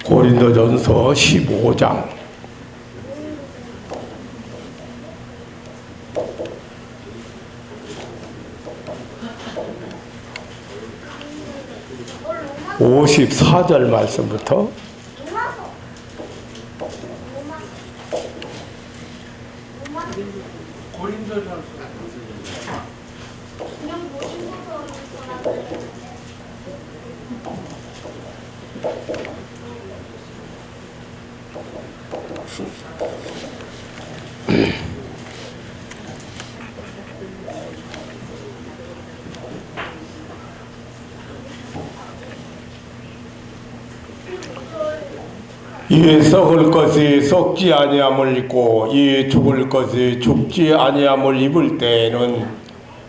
고린도전서 15장 54절 말씀부터 이에 썩을 것이 썩지 아니함을 입고 이에 죽을 것이 죽지 아니함을 입을 때에는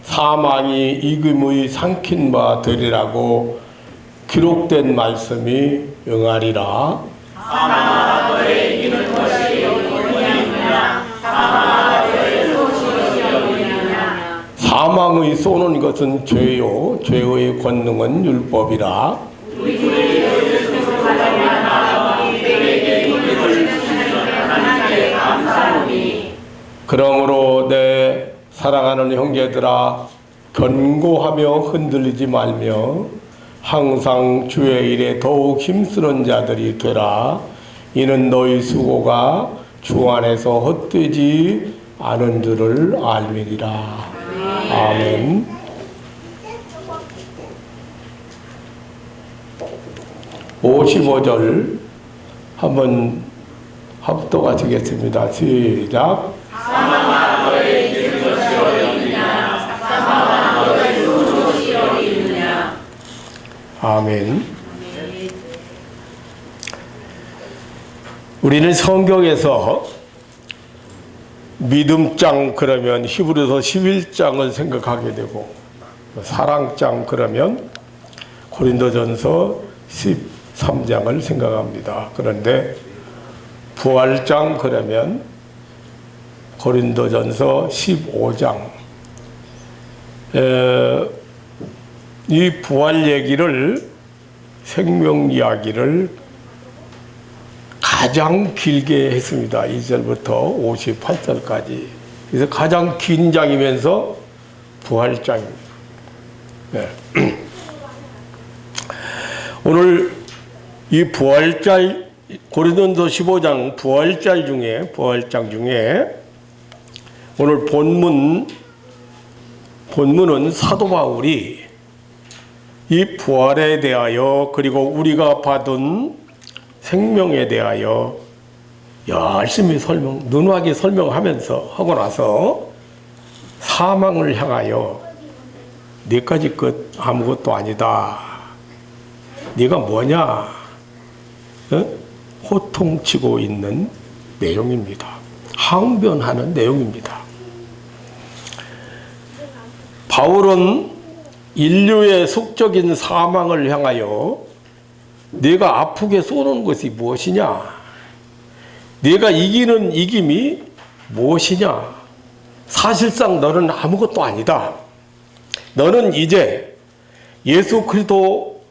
사망이 이금의 삼킨 바 되리라고 기록된 말씀이 응하리라. 사망아 너의 이기는 것이 어디냐? 사망아 너의 쏘는 것이 어디냐? 사망의 쏘는 것은 죄요 죄의 권능은 율법이라. 그러므로 내 사랑하는 형제들아 견고하며 흔들리지 말며 항상 주의 일에 더욱 힘쓰는 자들이 되라. 이는 너희 수고가 주 안에서 헛되지 않은 줄을 알미리라. 아멘. (55절) 한번 합독하시겠습니다. 시작. 사망아 너의 이기는 것이 어디냐? 사망아 너의 쏘는 것이 어디냐? 아멘. 우리는 성경에서 믿음장 그러면 히브리서 11장을 생각하게 되고, 사랑장 그러면 고린도전서 13장을 생각합니다. 그런데 부활장 그러면 고린도전서 15장. 이 부활 얘기를, 생명 이야기를 가장 길게 했습니다. 2절부터 58절까지. 그래서 가장 긴 장이면서 부활장입니다. 네. 오늘 이 부활장, 고린도전서 15장 부활장 중에 오늘 본문은 사도 바울이 이 부활에 대하여 그리고 우리가 받은 생명에 대하여 열심히 능하게 설명하면서 하고 나서 사망을 향하여 네까지 것 아무것도 아니다. 네가 뭐냐? 호통치고 있는 내용입니다. 항변하는 내용입니다. 바울은 인류의 속적인 사망을 향하여 네가 아프게 쏘는 것이 무엇이냐? 네가 이기는 이김이 무엇이냐? 사실상 너는 아무것도 아니다. 너는 이제 예수 그리스도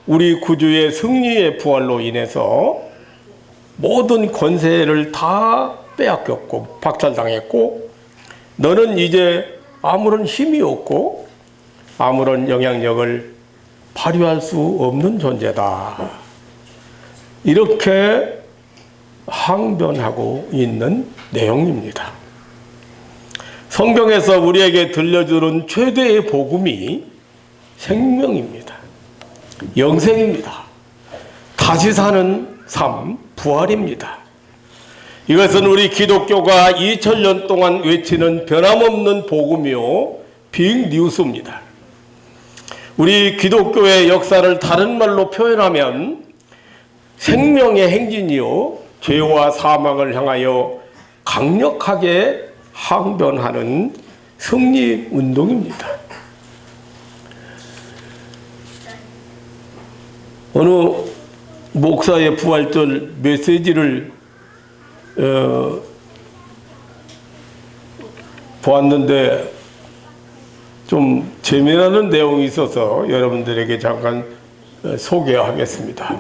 우리 구주의 승리의 부활로 인해서 모든 권세를 다 빼앗겼고 박살당했고, 너는 이제 아무런 힘이 없고 아무런 영향력을 발휘할 수 없는 존재다. 이렇게 항변하고 있는 내용입니다. 성경에서 우리에게 들려주는 최대의 복음이 생명입니다. 영생입니다. 다시 사는 삶, 부활입니다. 이것은 우리 기독교가 2000년 동안 외치는 변함없는 복음이요 빅뉴스입니다. 우리 기독교의 역사를 다른 말로 표현하면 생명의 행진이요 죄와 사망을 향하여 강력하게 항변하는 승리운동입니다. 어느 목사의 부활절 메시지를 보았는데 좀 재미나는 내용이 있어서 여러분들에게 잠깐 소개하겠습니다.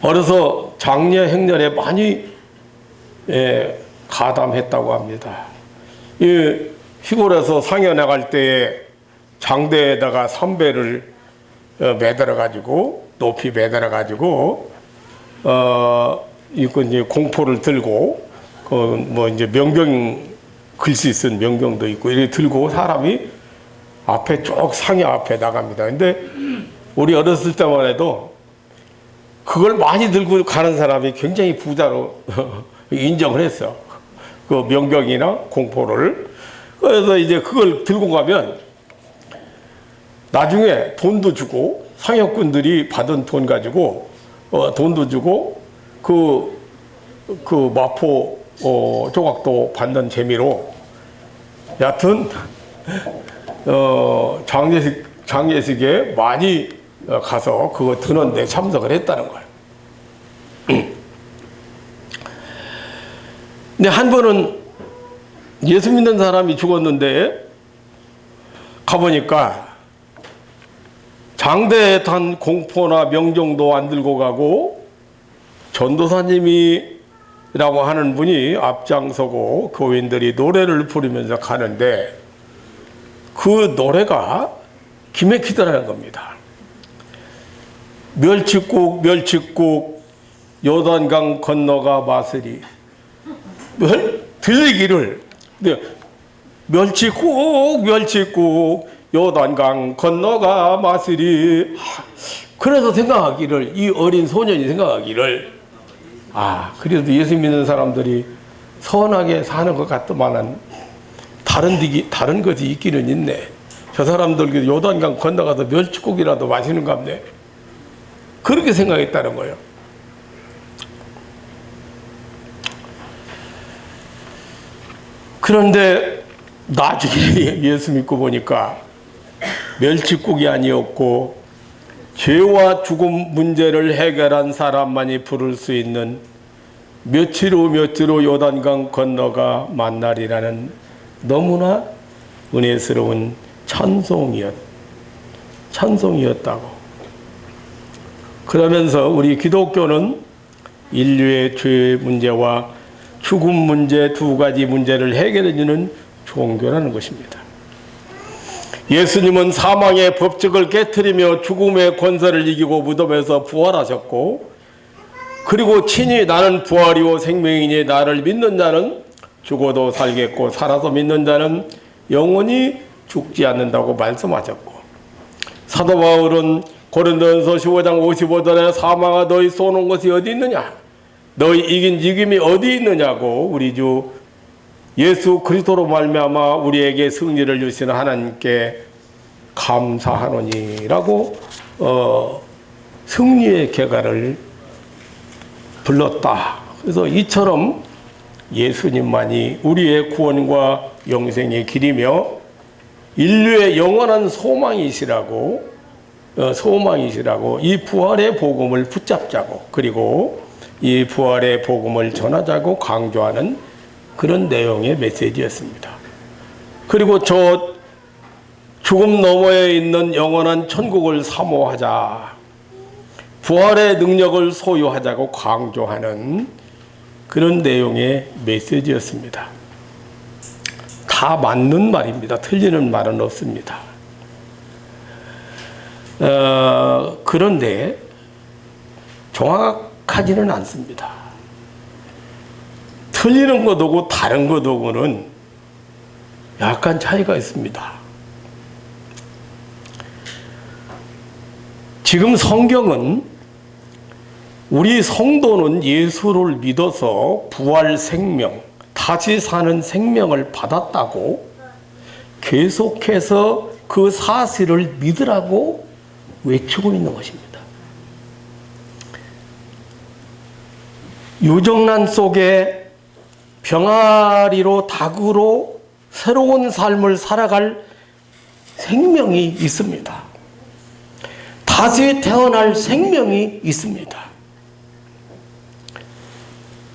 어려서 장례 행렬에 많이 가담했다고 합니다. 이 시골에서 상여 나갈 때에 장대에다가 삼배를 매달아 가지고 높이 매달아 가지고 이거 이제 공포를 들고 뭐 이제 명경 글씨 쓴 명경도 있고 이렇게 들고 사람이 앞에 쭉 상여 앞에 나갑니다. 근데 우리 어렸을 때만 해도 그걸 많이 들고 가는 사람이 굉장히 부자로 인정을 했어. 그 명경이나 공포를. 그래서 이제 그걸 들고 가면 나중에 돈도 주고 상여꾼들이 받은 돈 가지고 돈도 주고 그 마포 조각도 받는 재미로 여하튼 장례식에 많이 가서 그거 드는데 참석을 했다는 거예요. 근데 한 번은 예수 믿는 사람이 죽었는데 가보니까 장대에 탄 공포나 명종도 안 들고 가고 전도사님이라고 하는 분이 앞장서고 교인들이 노래를 부르면서 가는데 그 노래가 기맥히더라는 겁니다. 멸치국 멸치국 요단강 건너가 마쓰리 들리기를 멸치국 멸치국 요단강 건너가 마쓰리. 그래서 생각하기를 이 어린 소년이 생각하기를 그래도 예수 믿는 사람들이 선하게 사는 것 같더만은 다른 것이 있기는 있네. 저 사람들 요단강 건너가서 멸치국이라도 마시는 가 보네. 그렇게 생각했다는 거예요. 그런데 나중에 예수 믿고 보니까 멸치국이 아니었고 죄와 죽음 문제를 해결한 사람만이 부를 수 있는 며칠 후 요단강 건너가 만날이라는 너무나 은혜스러운 찬송이었다고. 그러면서 우리 기독교는 인류의 죄 문제와 죽음 문제 두 가지 문제를 해결해주는 종교라는 것입니다. 예수님은 사망의 법칙을 깨트리며 죽음의 권세를 이기고 무덤에서 부활하셨고, 그리고 친히 나는 부활이요 생명이니 나를 믿는 자는 죽어도 살겠고 살아서 믿는 자는 영원히 죽지 않는다고 말씀하셨고, 사도 바울은 고린도전서 15장 55절에 사망아 너희 쏘는 것이 어디 있느냐, 너희 이긴 이김이 어디 있느냐고 우리 주 예수 그리스도로 말미암아 우리에게 승리를 주시는 하나님께 감사하노니라고 승리의 계가를 불렀다. 그래서 이처럼 예수님만이 우리의 구원과 영생의 길이며 인류의 영원한 소망이시라고 이 부활의 복음을 붙잡자고, 그리고 이 부활의 복음을 전하자고 강조하는 그런 내용의 메시지였습니다. 그리고 저 죽음 너머에 있는 영원한 천국을 사모하자, 부활의 능력을 소유하자고 강조하는 그런 내용의 메시지였습니다. 다 맞는 말입니다. 틀리는 말은 없습니다. 그런데 정확하지는 않습니다. 틀리는 것하고 다른 것하고는 약간 차이가 있습니다. 지금 성경은 우리 성도는 예수를 믿어서 부활 생명, 다시 사는 생명을 받았다고 계속해서 그 사실을 믿으라고 외치고 있는 것입니다. 유정란 속에 병아리로 닭으로 새로운 삶을 살아갈 생명이 있습니다. 다시 태어날 생명이 있습니다.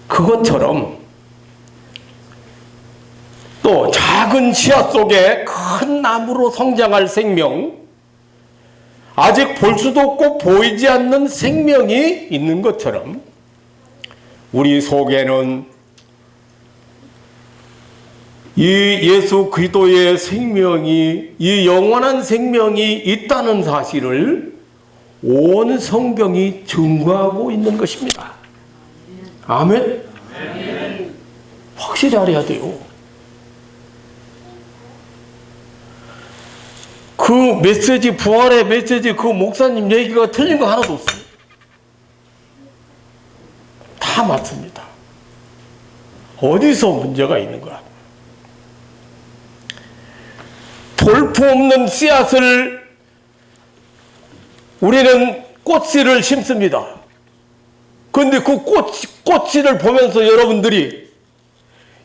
그것처럼 또 작은 씨앗 속에 큰 나무로 성장할 생명, 아직 볼 수도 없고 보이지 않는 생명이 있는 것처럼 우리 속에는 이 예수 그리스도의 생명이, 이 영원한 생명이 있다는 사실을 온 성경이 증거하고 있는 것입니다. 아멘? 확실히 알아야 돼요. 그 메시지, 부활의 메시지, 그 목사님 얘기가 틀린 거 하나도 없어요. 다 맞습니다. 어디서 문제가 있는 거야? 볼품없는 씨앗을 우리는 꽃씨를 심습니다. 그런데 그 꽃씨를 보면서 여러분들이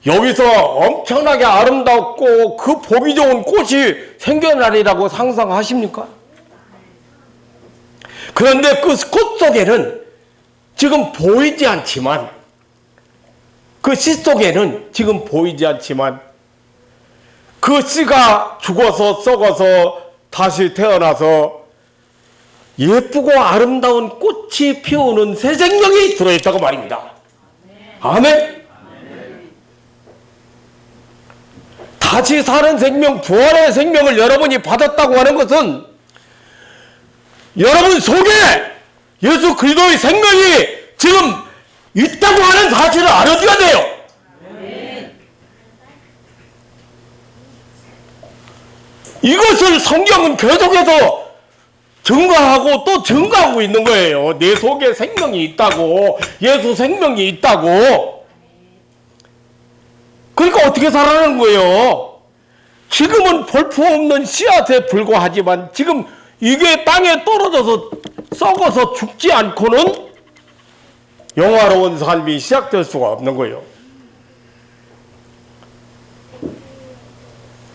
여기서 엄청나게 아름답고 그 보기 좋은 꽃이 생겨나리라고 상상하십니까? 그런데 그 꽃 속에는 지금 보이지 않지만, 그 씨 속에는 지금 보이지 않지만 그 씨가 죽어서 썩어서 다시 태어나서 예쁘고 아름다운 꽃이 피우는 새 생명이 들어있다고 말입니다. 아멘? 다시 사는 생명, 부활의 생명을 여러분이 받았다고 하는 것은 여러분 속에 예수 그리스도의 생명이 지금 있다고 하는 사실을 알아줘야 돼요. 이것을 성경은 계속해서 증거하고 또 증거하고 있는 거예요. 내 속에 생명이 있다고, 예수 생명이 있다고. 그러니까 어떻게 살아가는 거예요? 지금은 볼품없는 씨앗에 불과하지만 지금 이게 땅에 떨어져서 썩어서 죽지 않고는 영화로운 삶이 시작될 수가 없는 거예요.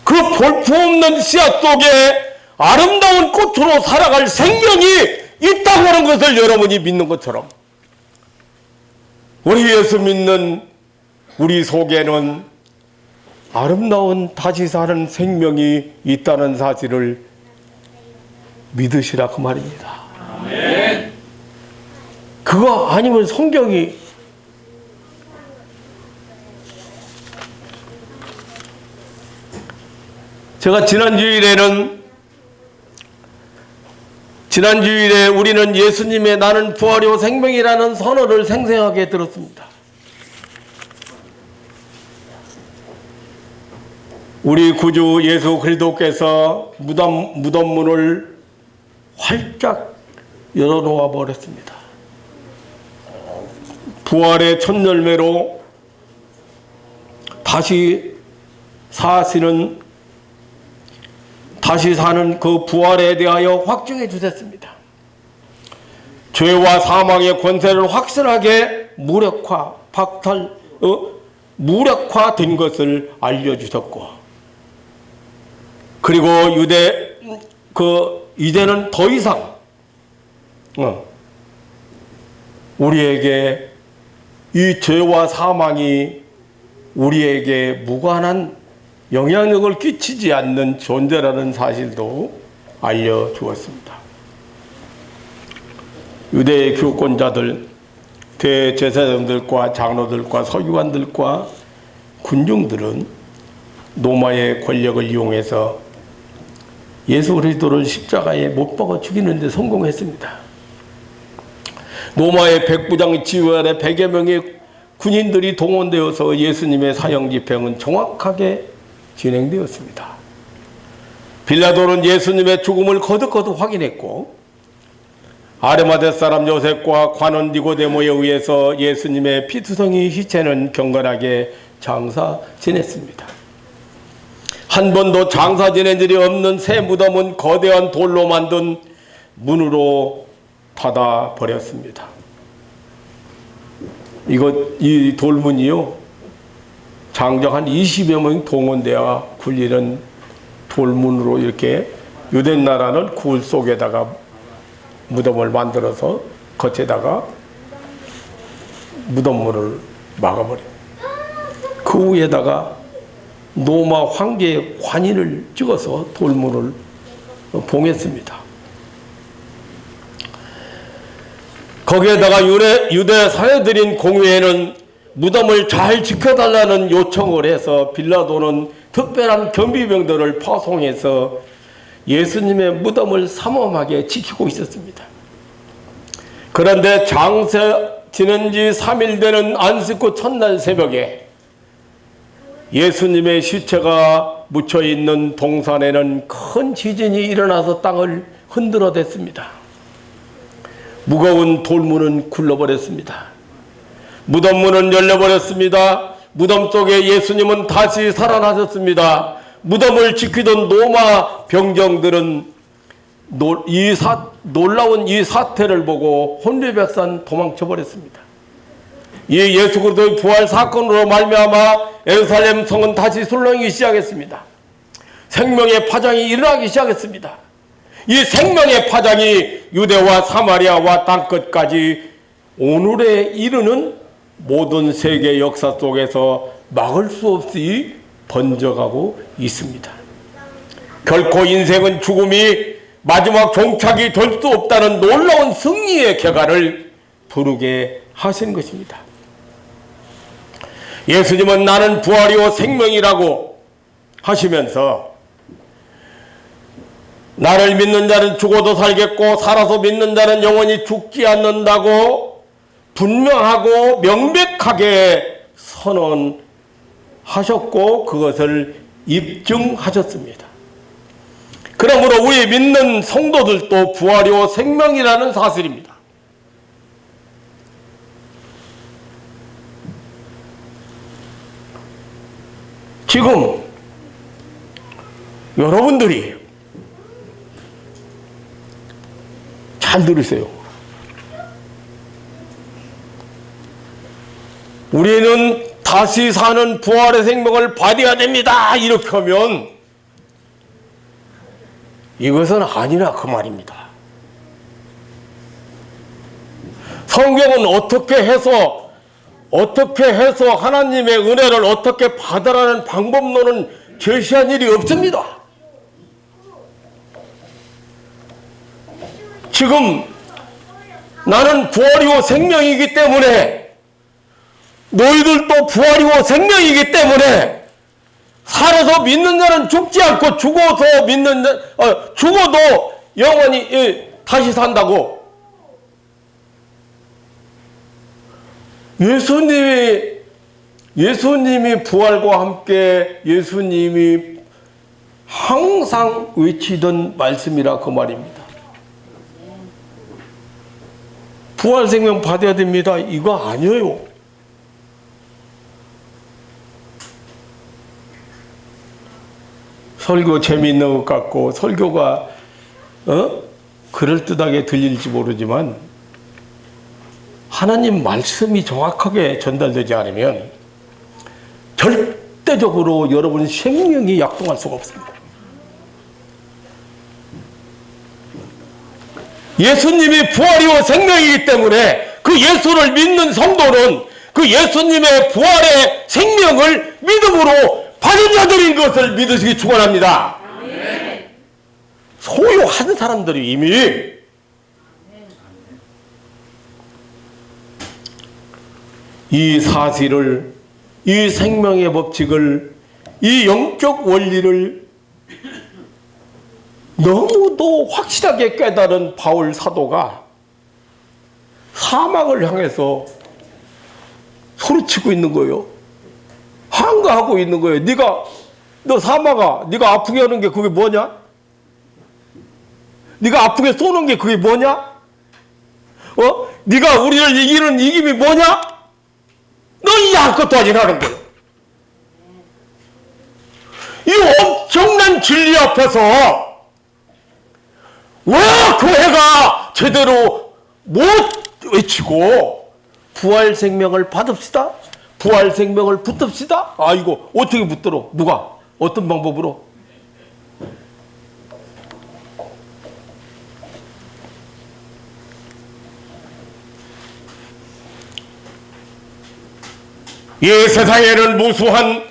그 볼품없는 씨앗 속에 아름다운 꽃으로 살아갈 생명이 있다고 하는 것을 여러분이 믿는 것처럼 우리 예수 믿는 우리 속에는 아름다운 다시 사는 생명이 있다는 사실을 믿으시라 그 말입니다. 아멘. 그거 아니면 성경이 제가 지난주일에 우리는 예수님의 나는 부활이요 생명이라는 선언을 생생하게 들었습니다. 우리 구주 예수 그리스도께서 무덤문을 활짝 열어놓아 버렸습니다. 부활의 첫 열매로 다시 사는 그 부활에 대하여 확증해 주셨습니다. 죄와 사망의 권세를 확실하게 무력화된 것을 알려주셨고, 그리고 이제는 더 이상 우리에게 이 죄와 사망이 우리에게 무관한 영향력을 끼치지 않는 존재라는 사실도 알려주었습니다. 유대의 교권자들, 대제사장들과 장로들과 서기관들과 군중들은 로마의 권력을 이용해서 예수 그리스도를 십자가에 못 박아 죽이는 데 성공했습니다. 로마의 백부장 지휘 아래 100여 명의 군인들이 동원되어서 예수님의 사형 집행은 정확하게 진행되었습니다. 빌라도는 예수님의 죽음을 거듭 확인했고, 아르마데 사람 요셉과 관원 니고데모에 의해서 예수님의 피투성이 시체는 경건하게 장사 지냈습니다. 한 번도 장사 지낸 일이 없는 새 무덤은 거대한 돌로 만든 문으로 닫아 버렸습니다. 이 돌문이요, 장정 한 20여 명이 동원되어 굴리는 돌문으로 이렇게 유대 나라는 굴 속에다가 무덤을 만들어서 겉에다가 무덤문을 막아버려요. 그 위에다가 로마 황제의 관인을 찍어서 돌문을 봉했습니다. 거기에다가 유대 사회들인 공회에는 무덤을 잘 지켜달라는 요청을 해서 빌라도는 특별한 경비병들을 파송해서 예수님의 무덤을 삼엄하게 지키고 있었습니다. 그런데 장사 지낸 지 3일 되는 안식구 첫날 새벽에 예수님의 시체가 묻혀있는 동산에는 큰 지진이 일어나서 땅을 흔들어댔습니다. 무거운 돌문은 굴러버렸습니다. 무덤 문은 열려버렸습니다. 무덤 속에 예수님은 다시 살아나셨습니다. 무덤을 지키던 로마 병정들은 놀라운 이 사태를 보고 혼비백산 도망쳐버렸습니다. 이 예수 그리스도의 부활 사건으로 말미암아 예루살렘 성은 다시 술렁이기 시작했습니다. 생명의 파장이 일어나기 시작했습니다. 이 생명의 파장이 유대와 사마리아와 땅끝까지 오늘에 이르는 모든 세계 역사 속에서 막을 수 없이 번져가고 있습니다. 결코 인생은 죽음이 마지막 종착이 될 수 없다는 놀라운 승리의 궤가를 부르게 하신 것입니다. 예수님은 나는 부활이요 생명이라고 하시면서 나를 믿는 자는 죽어도 살겠고 살아서 믿는 자는 영원히 죽지 않는다고 분명하고 명백하게 선언하셨고 그것을 입증하셨습니다. 그러므로 우리 믿는 성도들도 부활이요 생명이라는 사실입니다. 지금 여러분들이 잘 들으세요. 우리는 다시 사는 부활의 생명을 받아야 됩니다. 이렇게 하면 이것은 아니라 그 말입니다. 성경은 어떻게 해서 하나님의 은혜를 어떻게 받아라는 방법론은 제시한 일이 없습니다. 지금 나는 부활이고 생명이기 때문에 너희들도 부활이고 생명이기 때문에 살아서 믿는 자는 죽지 않고 죽어도 영원히 다시 산다고. 예수님이 부활과 함께 예수님이 항상 외치던 말씀이라 그 말입니다. 부활 생명 받아야 됩니다. 이거 아니에요. 설교 재미있는 것 같고 설교가 그럴듯하게 들릴지 모르지만 하나님 말씀이 정확하게 전달되지 않으면 절대적으로 여러분 생명이 약동할 수가 없습니다. 예수님이 부활이요 생명이기 때문에 그 예수를 믿는 성도는 그 예수님의 부활의 생명을 믿음으로 받은 자들인 것을 믿으시기 축원합니다. 소유한 사람들이 이미 이 사실을, 이 생명의 법칙을, 이 영적 원리를 너무도 확실하게 깨달은 바울 사도가 사막을 향해서 소리치고 있는 거예요. 한가하고 있는 거예요. 너 사막아, 네가 아프게 하는 게 그게 뭐냐? 네가 아프게 쏘는 게 그게 뭐냐? 네가 우리를 이기는 이김이 뭐냐? 너 이제 아무것도 하지 않은 거예요. 이 엄청난 진리 앞에서 왜 교회가 제대로 못 외치고 부활 생명을 받읍시다. 부활 생명을 붙읍시다. 아, 이거 어떻게 붙들어? 누가? 어떤 방법으로? 이 세상에는 무수한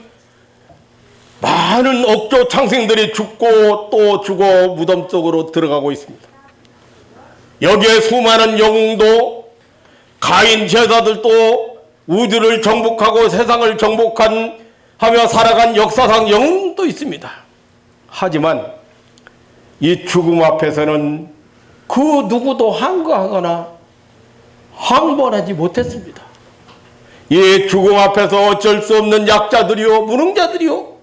많은 억조 창생들이 죽고 또 죽어 무덤 속으로 들어가고 있습니다. 여기에 수많은 영웅도 가인 제사들도 우주를 정복하고 세상을 정복하며 살아간 역사상 영웅도 있습니다. 하지만 이 죽음 앞에서는 그 누구도 항거하거나 항번하지 못했습니다. 이 죽음 앞에서 어쩔 수 없는 약자들이요, 무능자들이요,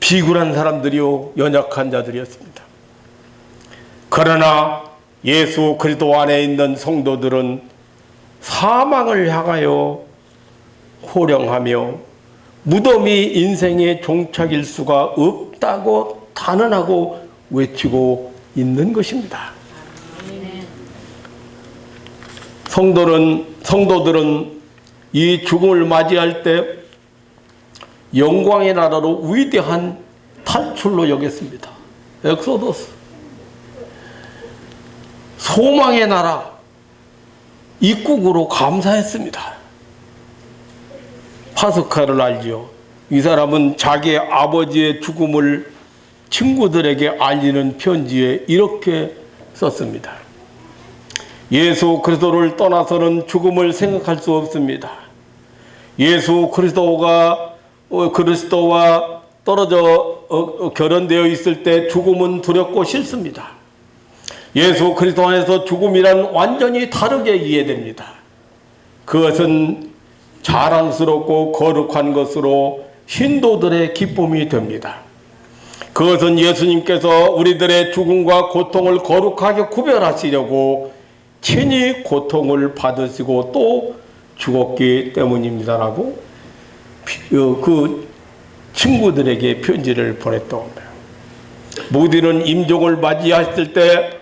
비굴한 사람들이요, 연약한 자들이었습니다. 그러나 예수 그리스도 안에 있는 성도들은 사망을 향하여 호령하며 무덤이 인생의 종착일 수가 없다고 단언하고 외치고 있는 것입니다. 성도들은 이 죽음을 맞이할 때 영광의 나라로 위대한 탈출로 여겼습니다. 엑소더스, 소망의 나라, 입국으로 감사했습니다. 파스칼을 알지요. 이 사람은 자기 아버지의 죽음을 친구들에게 알리는 편지에 이렇게 썼습니다. 예수 그리스도를 떠나서는 죽음을 생각할 수 없습니다. 예수 그리스도와 떨어져 결혼되어 있을 때 죽음은 두렵고 싫습니다. 예수 그리스도 안에서 죽음이란 완전히 다르게 이해됩니다. 그것은 자랑스럽고 거룩한 것으로 신도들의 기쁨이 됩니다. 그것은 예수님께서 우리들의 죽음과 고통을 거룩하게 구별하시려고 친히 고통을 받으시고 또 죽었기 때문입니다라고 그 친구들에게 편지를 보냈다고 합니다. 모디는 임종을 맞이했을 때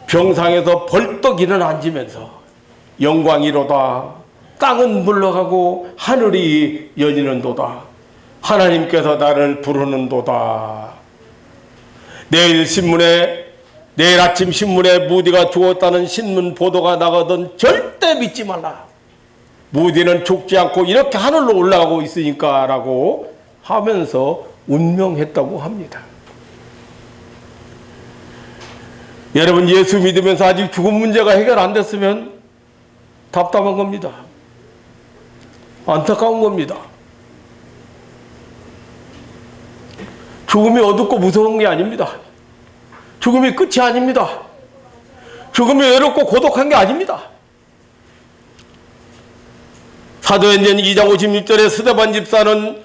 병상에서 벌떡 일어나 앉으면서 영광이로다, 땅은 물러가고 하늘이 열리는도다, 하나님께서 나를 부르는도다. 내일 아침 신문에 무디가 죽었다는 신문 보도가 나가던 절대 믿지 말라. 무디는 죽지 않고 이렇게 하늘로 올라가고 있으니까 라고 하면서 운명했다고 합니다. 여러분, 예수 믿으면서 아직 죽음 문제가 해결 안 됐으면 답답한 겁니다. 안타까운 겁니다. 죽음이 어둡고 무서운 게 아닙니다. 죽음이 끝이 아닙니다. 죽음이 외롭고 고독한 게 아닙니다. 사도행전 2장 56절에 스데반 집사는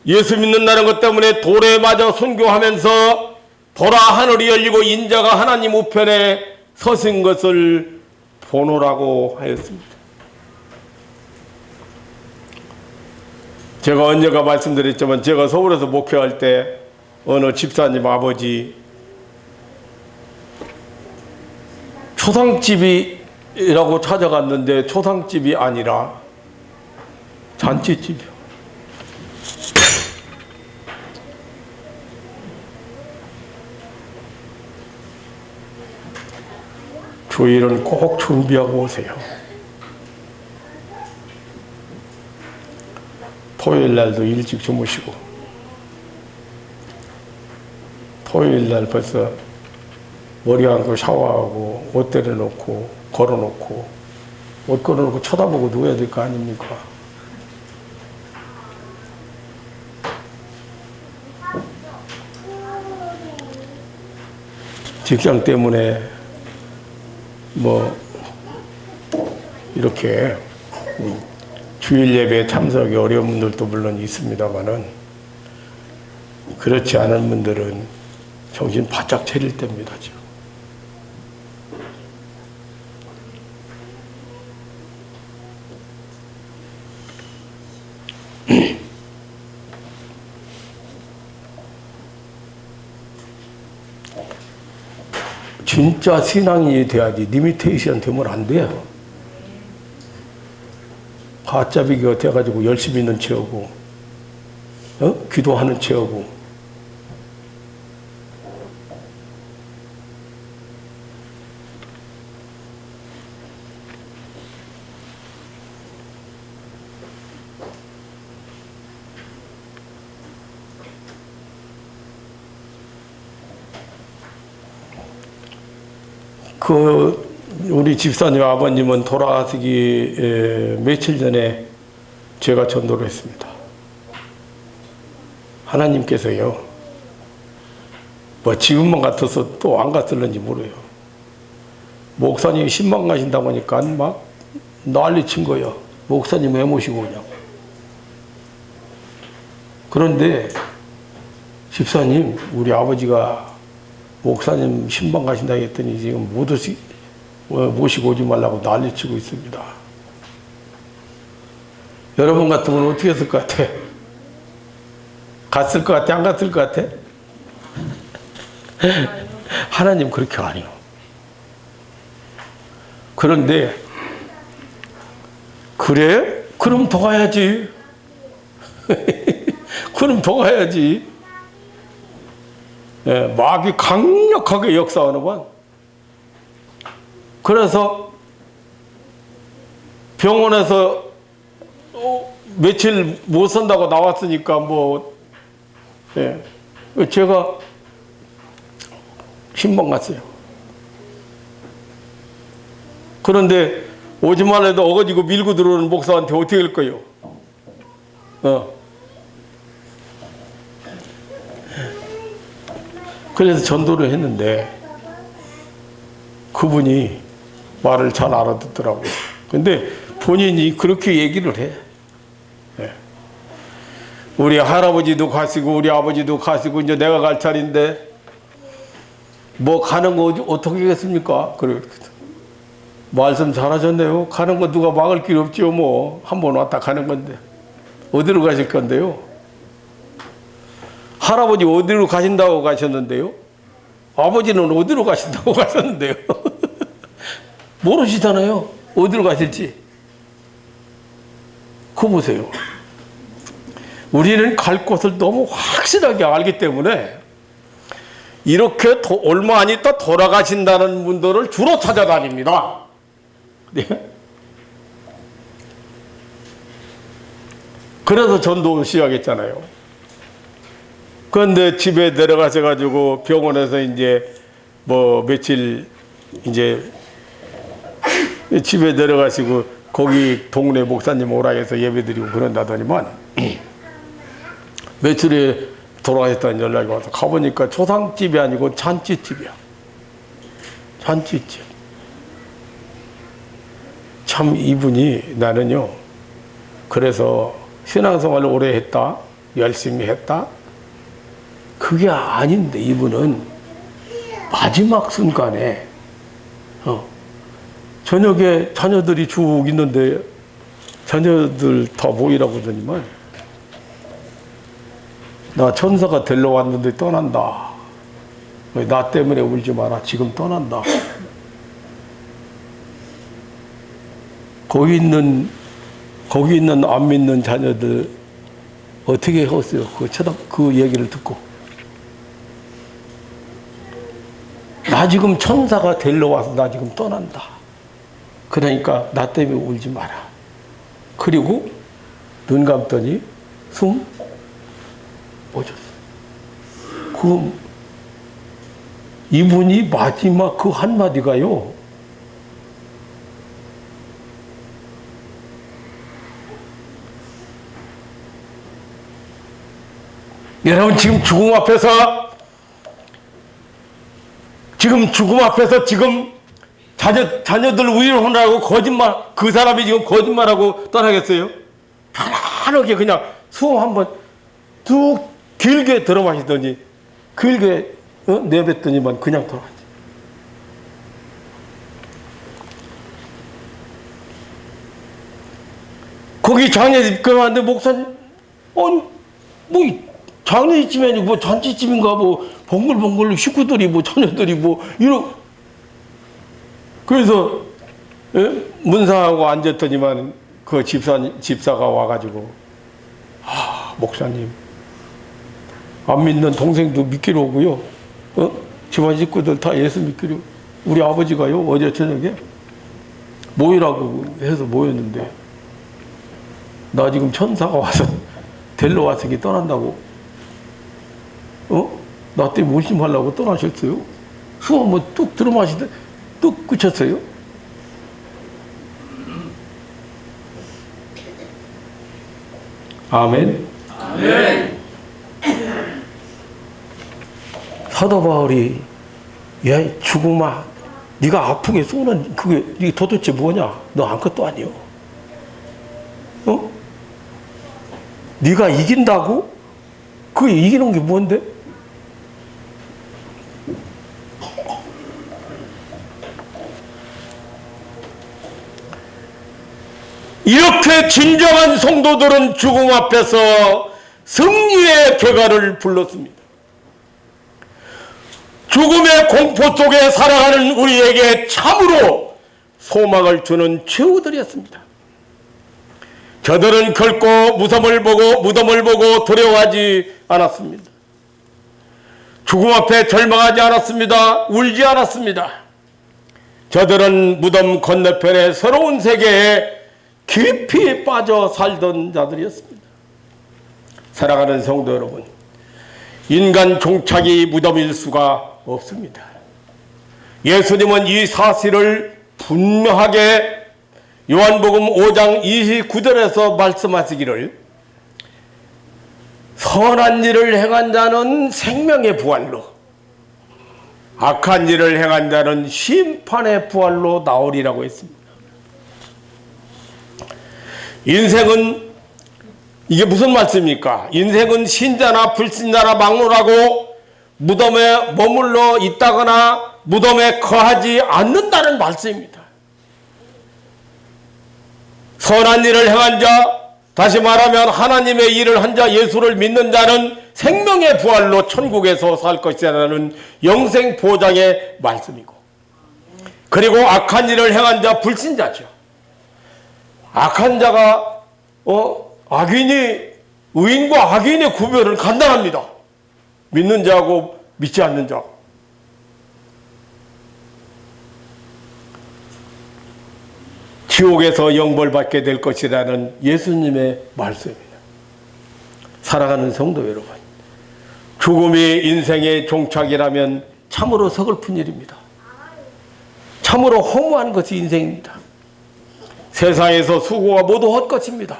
예수 믿는다는 것 때문에 돌에 맞아 순교하면서 보라, 하늘이 열리고 인자가 하나님 우편에 서신 것을 보노라고 하였습니다. 제가 언젠가 말씀드렸지만 제가 서울에서 목회할 때 어느 집사님 아버지 초상집이라고 찾아갔는데 초상집이 아니라 잔치집이요. 주일은 꼭 준비하고 오세요. 토요일 날도 일찍 주무시고, 토요일 날 벌써 머리 감고 샤워하고 옷 때려놓고 걸어놓고 옷 걸어놓고 쳐다보고 누워야 될 거 아닙니까? 직장 때문에 이렇게 주일 예배에 참석이 어려운 분들도 물론 있습니다만은 그렇지 않은 분들은 정신 바짝 차릴 때입니다, 지금. 진짜 신앙이 돼야지 리미테이션 되면 안 돼요. 가짜비기가 돼가지고 열심히 있는 체하고 기도하는 체하고 우리 집사님 아버님은 돌아가시기 며칠 전에 제가 전도를 했습니다. 하나님께서요, 뭐 지금만 같아서 또 안 갔을는지 모르요. 목사님이 신방 가신다고 하니까 막 난리 친 거예요. 목사님 왜 모시고 오냐고. 그런데 집사님, 우리 아버지가 목사님 신방 가신다 했더니 지금 모시고 오지 말라고 난리치고 있습니다. 여러분 같으면 어떻게 했을 것 같아? 갔을 것 같아? 안 갔을 것 같아? 하나님 그렇게 안 해요. 그런데 그래? 그럼 더 가야지. 그럼 더 가야지. 예, 마귀 강력하게 역사하는구만. 그래서 병원에서 며칠 못 산다고 나왔으니까 예, 제가 신방 갔어요. 그런데 오지만 해도 어거지고 밀고 들어오는 목사한테 어떻게 할 거예요? 그래서 전도를 했는데 그분이 말을 잘 알아듣더라고요. 근데 본인이 그렇게 얘기를 해. 예. 우리 할아버지도 가시고 우리 아버지도 가시고 이제 내가 갈 차례인데 뭐 가는 거 어떻게 하겠습니까? 그래. 말씀 잘하셨네요. 가는 거 누가 막을 길 없지요. 뭐 한 번 왔다 가는 건데 어디로 가실 건데요? 할아버지 어디로 가신다고 가셨는데요? 아버지는 어디로 가신다고 가셨는데요? 모르시잖아요. 어디로 가실지. 그거 보세요. 우리는 갈 곳을 너무 확실하게 알기 때문에 이렇게 얼마 안 있다 돌아가신다는 분들을 주로 찾아다닙니다. 네. 그래서 전도 시작했잖아요. 그런데 집에 내려가셔가지고 병원에서 이제 뭐 며칠 이제 집에 내려가시고 거기 동네 목사님 오라 해서 예배드리고 그런다더니만 며칠에 돌아가셨다는 연락이 와서 가보니까 초상집이 아니고 잔치집이야. 잔치집. 참 이분이 나는요, 그래서 신앙생활을 오래 했다, 열심히 했다, 그게 아닌데 이분은 마지막 순간에 저녁에 자녀들이 쭉 있는데 자녀들 다 모이라고 그러더니만 나 천사가 데리러 왔는데 떠난다. 나 때문에 울지 마라. 지금 떠난다. 거기 있는 안 믿는 자녀들 어떻게 했어요? 그 얘기를 듣고. 나 지금 천사가 데리러 와서 나 지금 떠난다. 그러니까 나 때문에 울지 마라. 그리고 눈 감더니 숨 멈췄어. 이분이 마지막 그 한마디가요, 여러분 지금 죽음 앞에서 지금 자녀들 위로하느라고 그 사람이 지금 거짓말하고 떠나겠어요? 편안하게 그냥 수험 한번 쭉 길게 들어 마시더니 길게 내뱉더니만 그냥 돌아가지. 거기 장례집 가는데 목사님, 뭐 장례집이 뭐 잔치집인가 뭐 봉글봉글 식구들이 뭐 자녀들이 뭐 그래서 문상하고 앉았더니만 그 집사가 와가지고, 목사님 안 믿는 동생도 믿기로 오고요, 집안 식구들 다 예수 믿기로, 우리 아버지가요 어제 저녁에 모이라고 해서 모였는데 나 지금 천사가 와서 데리러 왔으니 떠난다고, 나 때문에 물심하려고 떠나셨어요. 수 한번 뚝 들어마시다 뚝 그쳤어요. 아멘. 사도 바울이 야 죽음아 네가 아프게 쏘는 그게 이게 도대체 뭐냐? 너 아무것도 아니요. 네가 이긴다고? 그게 이기는 게 뭔데? 이렇게 진정한 성도들은 죽음 앞에서 승리의 개가를 불렀습니다. 죽음의 공포 속에 살아가는 우리에게 참으로 소망을 주는 최후들이었습니다. 저들은 결코 무덤을 보고 두려워하지 않았습니다. 죽음 앞에 절망하지 않았습니다. 울지 않았습니다. 저들은 무덤 건너편의 새로운 세계에 깊이 빠져 살던 자들이었습니다. 사랑하는 성도 여러분, 인간 종착이 무덤일 수가 없습니다. 예수님은 이 사실을 분명하게 요한복음 5장 29절에서 말씀하시기를 선한 일을 행한 자는 생명의 부활로 악한 일을 행한 자는 심판의 부활로 나오리라고 했습니다. 인생은 이게 무슨 말씀입니까? 인생은 신자나 불신자나 막론하고 무덤에 머물러 있다거나 무덤에 거하지 않는다는 말씀입니다. 선한 일을 행한 자, 다시 말하면 하나님의 일을 한 자, 예수를 믿는 자는 생명의 부활로 천국에서 살 것이라는 영생 보장의 말씀이고, 그리고 악한 일을 행한 자, 불신자죠. 악한 자가 의인과 악인의 구별은 간단합니다. 믿는 자하고 믿지 않는 자. 지옥에서 영벌받게 될 것이라는 예수님의 말씀입니다. 사랑하는 성도 여러분, 죽음이 인생의 종착이라면 참으로 서글픈 일입니다. 참으로 허무한 것이 인생입니다. 세상에서 수고가 모두 헛것입니다.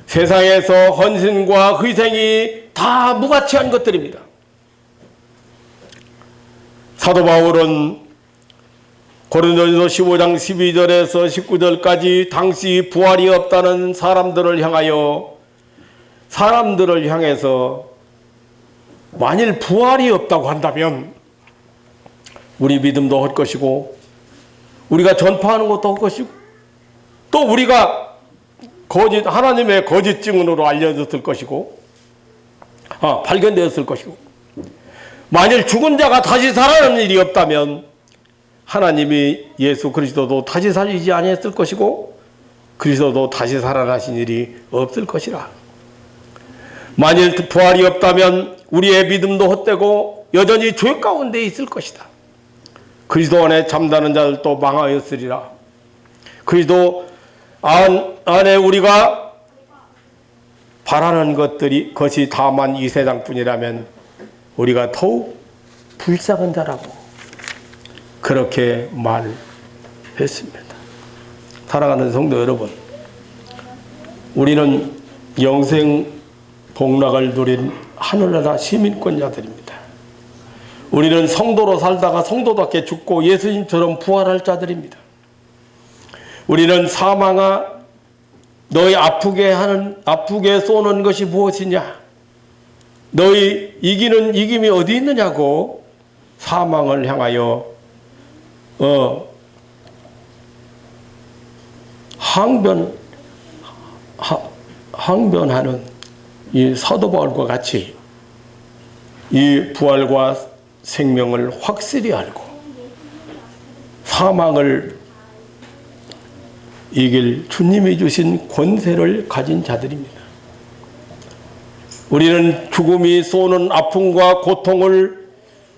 세상에서 헌신과 희생이 다 무가치한 것들입니다. 사도 바울은 고린도전서 15장 12절에서 19절까지 당시 부활이 없다는 사람들을 향해서 만일 부활이 없다고 한다면 우리 믿음도 헛것이고 우리가 전파하는 것도 헛것이고 또 우리가 하나님의 거짓 증언으로 알려졌을 것이고 발견되었을 것이고, 만일 죽은 자가 다시 살아나는 일이 없다면 하나님이 예수 그리스도도 다시 살리지 아니했을 것이고 그리스도도 다시 살아나신 일이 없을 것이라. 만일 부활이 없다면 우리의 믿음도 헛되고 여전히 죄 가운데 있을 것이다. 그리스도 안에 잠자는 자들도 망하였으리라. 그리스도 안에 우리가 바라는 것이 다만 이 세상뿐이라면 우리가 더욱 불쌍한 자라고 그렇게 말했습니다. 사랑하는 성도 여러분, 우리는 영생 복락을 누린 하늘나라 시민권자들입니다. 우리는 성도로 살다가 성도답게 죽고 예수님처럼 부활할 자들입니다. 우리는 사망아 너희 아프게 쏘는 것이 무엇이냐? 너희 이김이 어디 있느냐고 사망을 향하여 항변하는 이 사도 바울과 같이 이 부활과 생명을 확실히 알고 사망을 이길 주님이 주신 권세를 가진 자들입니다. 우리는 죽음이 쏘는 아픔과 고통을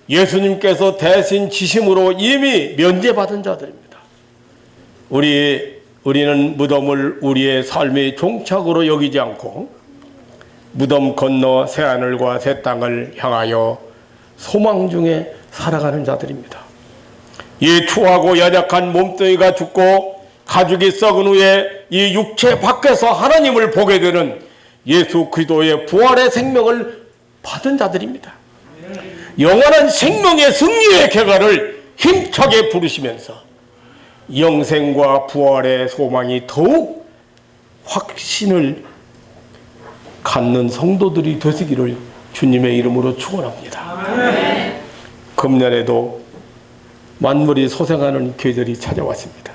예수님께서 대신 지심으로 이미 면제받은 자들입니다. 우리는 무덤을 우리의 삶의 종착으로 여기지 않고 무덤 건너 새하늘과 새 땅을 향하여 소망 중에 살아가는 자들입니다. 이 추하고 연약한 몸뚱이가 죽고 가죽이 썩은 후에 이 육체 밖에서 하나님을 보게 되는 예수 그리스도의 부활의 생명을 받은 자들입니다. 영원한 생명의 승리의 궤가를 힘차게 부르시면서 영생과 부활의 소망이 더욱 확신을 갖는 성도들이 되시기를 주님의 이름으로 축원합니다. 금년에도 만물이 소생하는 계절이 찾아왔습니다.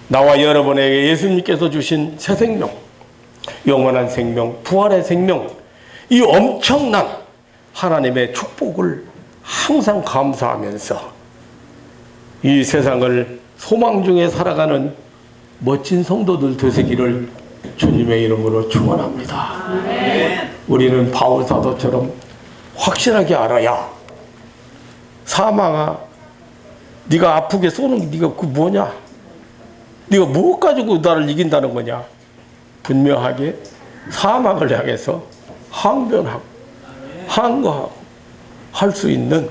나와 여러분에게 예수님께서 주신 새 생명, 영원한 생명, 부활의 생명, 이 엄청난 하나님의 축복을 항상 감사하면서 이 세상을 소망 중에 살아가는 멋진 성도들 되시기를 주님의 이름으로 축원합니다. 우리는 바울 사도처럼 확실하게 알아야, 사망아 네가 아프게 쏘는 게 네가 그 뭐냐, 네가 무엇 가지고 나를 이긴다는 거냐, 분명하게 사망을 향해서 항변하고 항거하고 할 수 있는,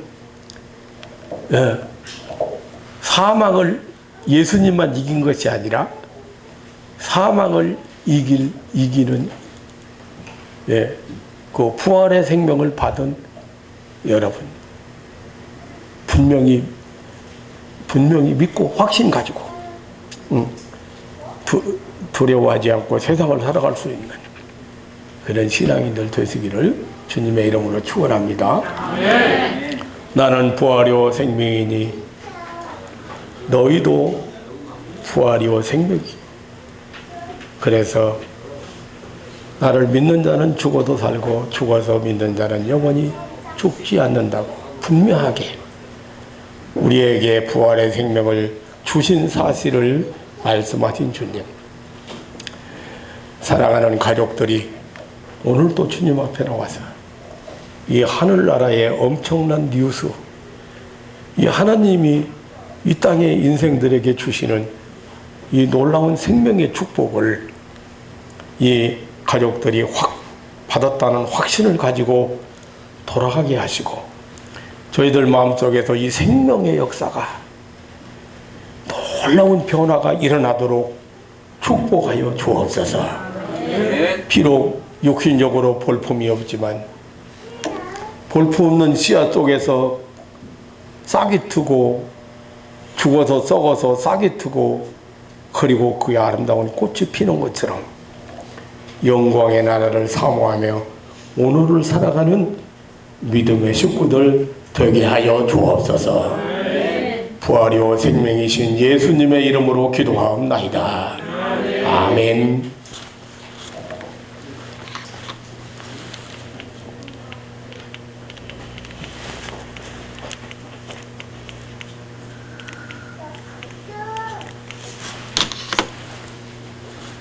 사망을 예수님만 이긴 것이 아니라 사망을 이기는 그 부활의 생명을 받은 여러분, 분명히 믿고 확신 가지고 두려워하지 않고 세상을 살아갈 수 있는 그런 신앙인들 되시기를 주님의 이름으로 축원합니다. 나는 부활이요 생명이니 너희도 부활이요 생명이니. 그래서 나를 믿는 자는 죽어도 살고 죽어서 믿는 자는 영원히 죽지 않는다고 분명하게 우리에게 부활의 생명을 주신 사실을 말씀하신 주님. 사랑하는 가족들이 오늘도 주님 앞에 나와서 이 하늘나라의 엄청난 뉴스, 이 하나님이 이 땅의 인생들에게 주시는 이 놀라운 생명의 축복을 이 가족들이 받았다는 확신을 가지고 돌아가게 하시고, 저희들 마음속에서 이 생명의 역사가 놀라운 변화가 일어나도록 축복하여 주옵소서. 비록 육신적으로 볼품이 없지만 볼품 없는 씨앗 속에서 싹이 트고 죽어서 썩어서 싹이 트고 그리고 그의 아름다운 꽃이 피는 것처럼 영광의 나라를 사모하며 오늘을 살아가는 믿음의 식구들 되게 하여 주옵소서. 부활이요 생명이신 예수님의 이름으로 기도하옵나이다. 아멘.